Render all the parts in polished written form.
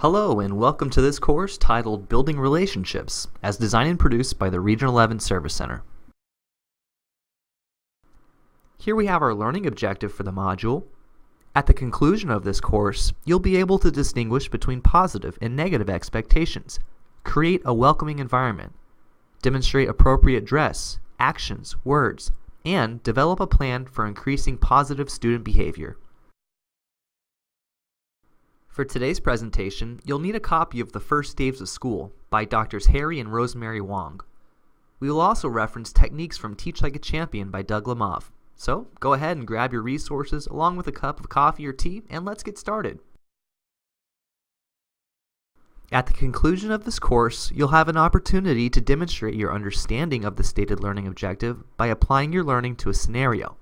Hello and welcome to this course titled Building Relationships, as designed and produced by the Region 11 Service Center. Here we have our learning objective for the module. At the conclusion of this course, you'll be able to distinguish between positive and negative expectations, create a welcoming environment, demonstrate appropriate dress, actions, words, and develop a plan for increasing positive student behavior. For today's presentation, you'll need a copy of The First Days of School by Drs. Harry and Rosemary Wong. We will also reference techniques from Teach Like a Champion by Doug Lemov. So go ahead and grab your resources along with a cup of coffee or tea and let's get started. At the conclusion of this course, you'll have an opportunity to demonstrate your understanding of the stated learning objective by applying your learning to a scenario.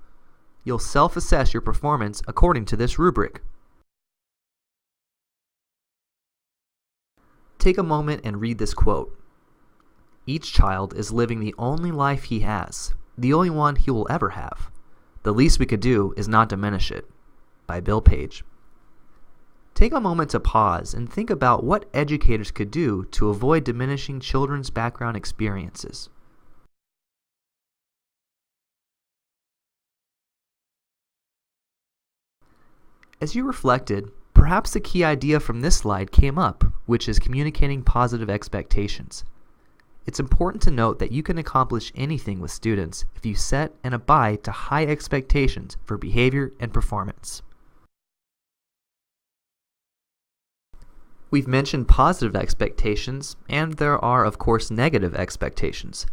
You'll self-assess your performance according to this rubric. Take a moment and read this quote. Each child is living the only life he has, the only one he will ever have. The least we could do is not diminish it. By Bill Page. Take a moment to pause and think about what educators could do to avoid diminishing children's background experiences. As you reflected, perhaps the key idea from this slide came up, which is communicating positive expectations. It's important to note that you can accomplish anything with students if you set and abide to high expectations for behavior and performance. We've mentioned positive expectations, and there are, of course, negative expectations.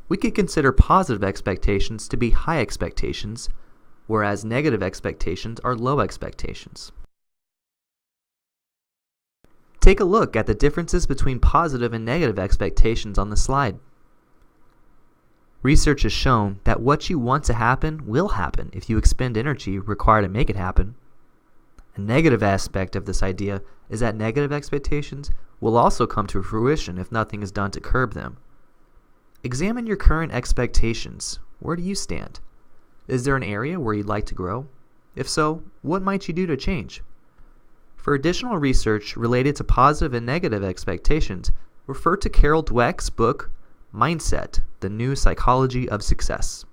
We could consider positive expectations to be high expectations, whereas negative expectations are low expectations. Take a look at the differences between positive and negative expectations on the slide. Research has shown that what you want to happen will happen if you expend energy required to make it happen. A negative aspect of this idea is that negative expectations will also come to fruition if nothing is done to curb them. Examine your current expectations. Where do you stand? Is there an area where you'd like to grow? If so, what might you do to change? For additional research related to positive and negative expectations, refer to Carol Dweck's book, Mindset: The New Psychology of Success.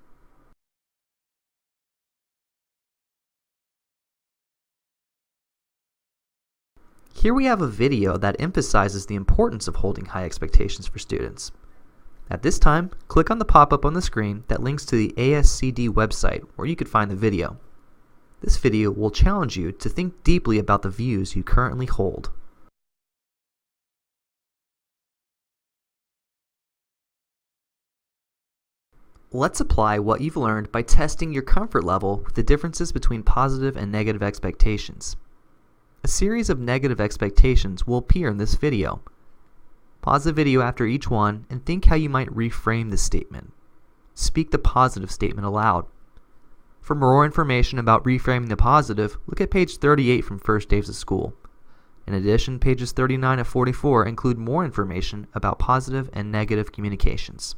Here we have a video that emphasizes the importance of holding high expectations for students. At this time, click on the pop-up on the screen that links to the ASCD website where you could find the video. This video will challenge you to think deeply about the views you currently hold. Let's apply what you've learned by testing your comfort level with the differences between positive and negative expectations. A series of negative expectations will appear in this video. Pause the video after each one and think how you might reframe the statement. Speak the positive statement aloud. For more information about reframing the positive, look at page 38 from First Days of School. In addition, pages 39 to 44 include more information about positive and negative communications.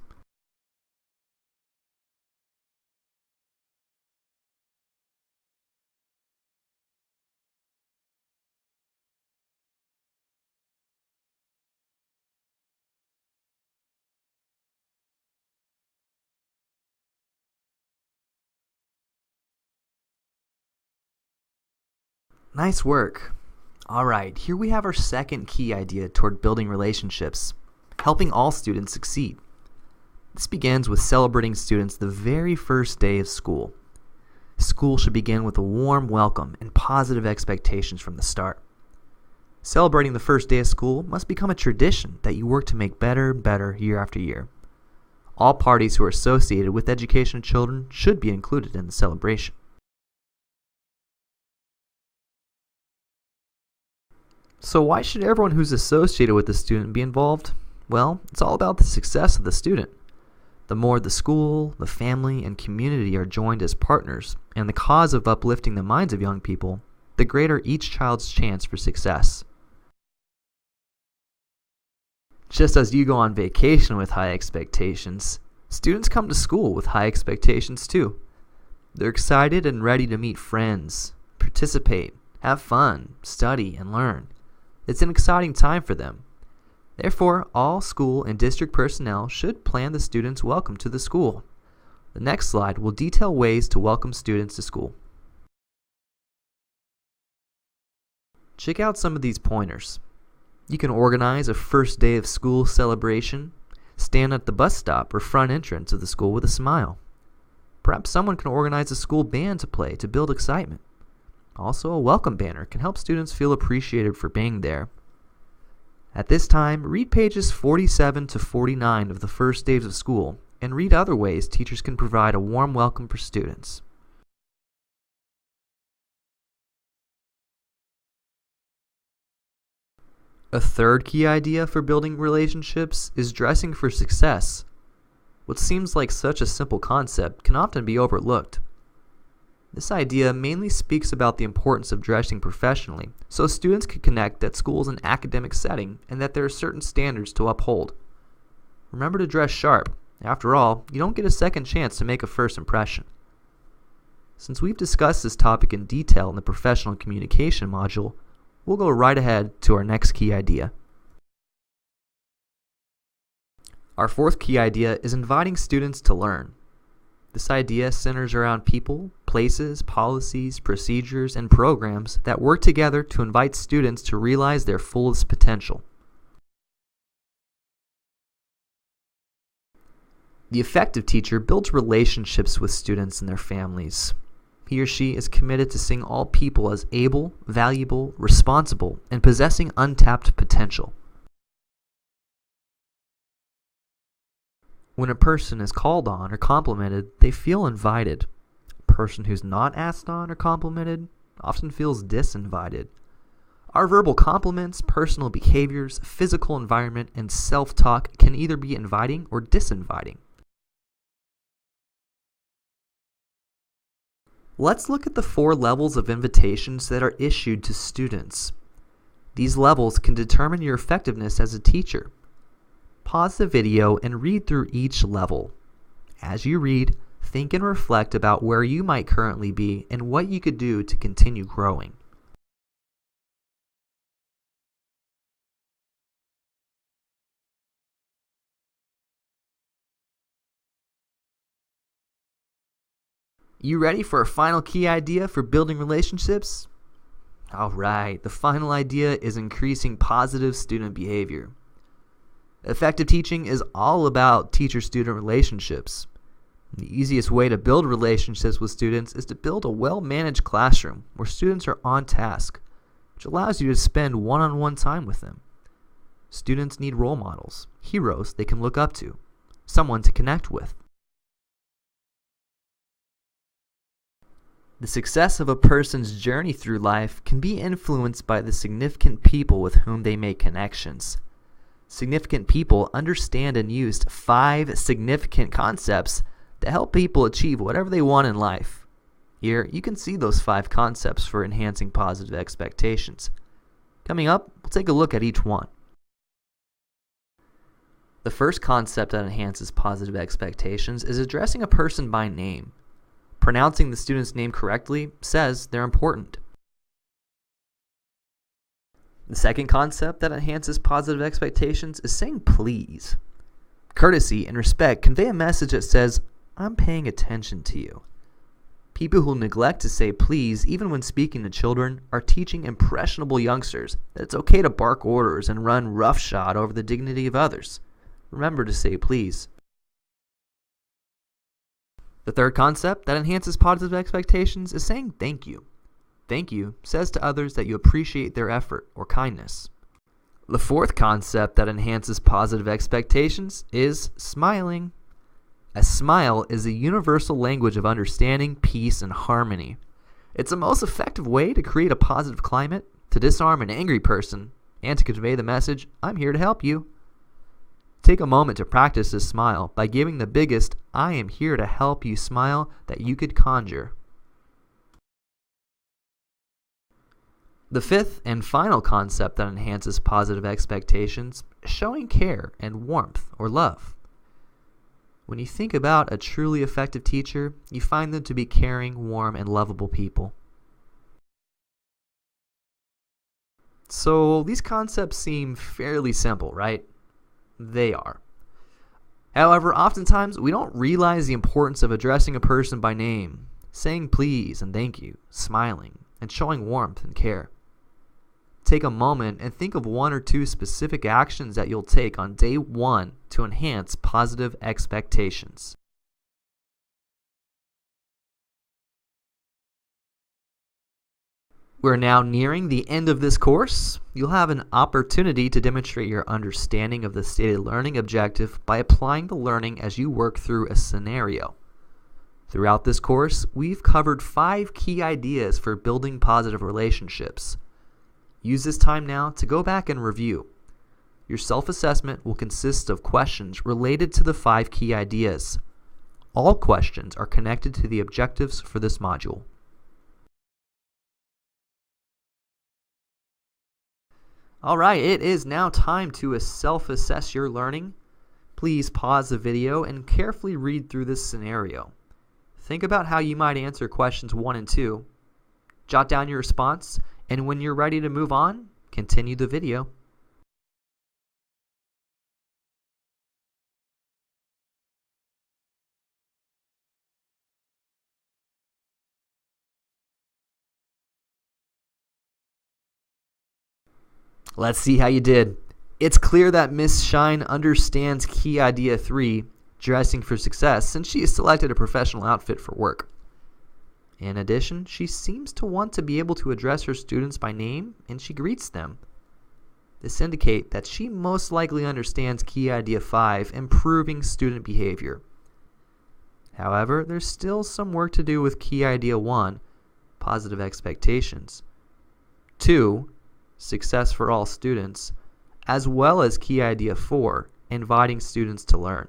Nice work. Alright, here we have our second key idea toward building relationships, helping all students succeed. This begins with celebrating students the very first day of school. School should begin with a warm welcome and positive expectations from the start. Celebrating the first day of school must become a tradition that you work to make better and better year after year. All parties who are associated with education of children should be included in the celebration. So why should everyone who's associated with the student be involved? Well, it's all about the success of the student. The more the school, the family, and community are joined as partners in the cause of uplifting the minds of young people, the greater each child's chance for success. Just as you go on vacation with high expectations, students come to school with high expectations too. They're excited and ready to meet friends, participate, have fun, study, and learn. It's an exciting time for them. Therefore, all school and district personnel should plan the students' welcome to the school. The next slide will detail ways to welcome students to school. Check out some of these pointers. You can organize a first day of school celebration, stand at the bus stop or front entrance of the school with a smile. Perhaps someone can organize a school band to play to build excitement. Also, a welcome banner can help students feel appreciated for being there. At this time, read pages 47 to 49 of the first days of school and read other ways teachers can provide a warm welcome for students. A third key idea for building relationships is dressing for success. What seems like such a simple concept can often be overlooked. This idea mainly speaks about the importance of dressing professionally, so students can connect that school is an academic setting and that there are certain standards to uphold. Remember to dress sharp. After all, you don't get a second chance to make a first impression. Since we've discussed this topic in detail in the professional communication module, we'll go right ahead to our next key idea. Our fourth key idea is inviting students to learn. This idea centers around people, places, policies, procedures, and programs that work together to invite students to realize their fullest potential. The effective teacher builds relationships with students and their families. He or she is committed to seeing all people as able, valuable, responsible, and possessing untapped potential. When a person is called on or complimented, they feel invited. A person who's not asked on or complimented often feels disinvited. Our verbal compliments, personal behaviors, physical environment, and self-talk can either be inviting or disinviting. Let's look at the 4 levels of invitations that are issued to students. These levels can determine your effectiveness as a teacher. Pause the video and read through each level. As you read, think and reflect about where you might currently be and what you could do to continue growing. You ready for a final key idea for building relationships? Alright, the final idea is increasing positive student behavior. Effective teaching is all about teacher-student relationships. The easiest way to build relationships with students is to build a well-managed classroom where students are on task, which allows you to spend one-on-one time with them. Students need role models, heroes they can look up to, someone to connect with. The success of a person's journey through life can be influenced by the significant people with whom they make connections. Significant people understand and use 5 significant concepts that help people achieve whatever they want in life. Here, you can see those 5 concepts for enhancing positive expectations. Coming up, we'll take a look at each one. The first concept that enhances positive expectations is addressing a person by name. Pronouncing the student's name correctly says they're important. The second concept that enhances positive expectations is saying please. Courtesy and respect convey a message that says, I'm paying attention to you. People who neglect to say please, even when speaking to children, are teaching impressionable youngsters that it's okay to bark orders and run roughshod over the dignity of others. Remember to say please. The third concept that enhances positive expectations is saying thank you. Thank you says to others that you appreciate their effort or kindness. The fourth concept that enhances positive expectations is smiling. A smile is a universal language of understanding, peace, and harmony. It's the most effective way to create a positive climate, to disarm an angry person, and to convey the message, I'm here to help you. Take a moment to practice this smile by giving the biggest I am here to help you smile that you could conjure. The fifth and final concept that enhances positive expectations is showing care and warmth or love. When you think about a truly effective teacher, you find them to be caring, warm, and lovable people. So these concepts seem fairly simple, right? They are. However, oftentimes we don't realize the importance of addressing a person by name, saying please and thank you, smiling, and showing warmth and care. Take a moment and think of 1 or 2 specific actions that you'll take on day 1 to enhance positive expectations. We're now nearing the end of this course. You'll have an opportunity to demonstrate your understanding of the stated learning objective by applying the learning as you work through a scenario. Throughout this course, we've covered 5 key ideas for building positive relationships. Use this time now to go back and review. Your self-assessment will consist of questions related to the 5 key ideas. All questions are connected to the objectives for this module. Alright, it is now time to self-assess your learning. Please pause the video and carefully read through this scenario. Think about how you might answer questions 1 and 2. Jot down your response, and when you're ready to move on, continue the video. Let's see how you did. It's clear that Miss Shine understands key idea 3, dressing for success, since she has selected a professional outfit for work. In addition, she seems to want to be able to address her students by name, and she greets them. This indicates that she most likely understands key idea 5, improving student behavior. However, there's still some work to do with key idea 1, positive expectations. 2, success for all students, as well as key idea 4, inviting students to learn.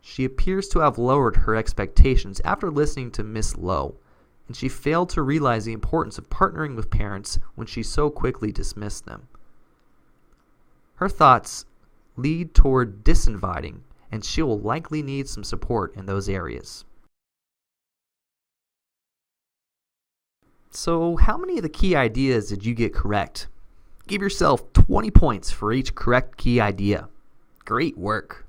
She appears to have lowered her expectations after listening to Miss Lowe, and she failed to realize the importance of partnering with parents when she so quickly dismissed them. Her thoughts lead toward disinviting, and she will likely need some support in those areas. So, how many of the key ideas did you get correct? Give yourself 20 points for each correct key idea. Great work.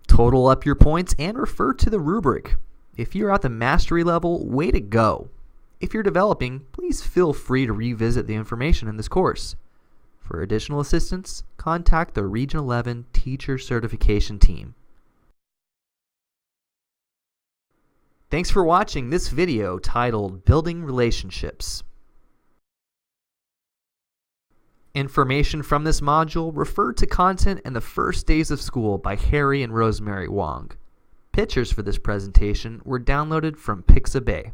Total up your points and refer to the rubric. If you're at the mastery level, way to go. If you're developing, please feel free to revisit the information in this course. For additional assistance, contact the Region 11 Teacher Certification Team. Thanks for watching this video titled Building Relationships. Information from this module referred to content in the First Days of School by Harry and Rosemary Wong. Pictures for this presentation were downloaded from Pixabay.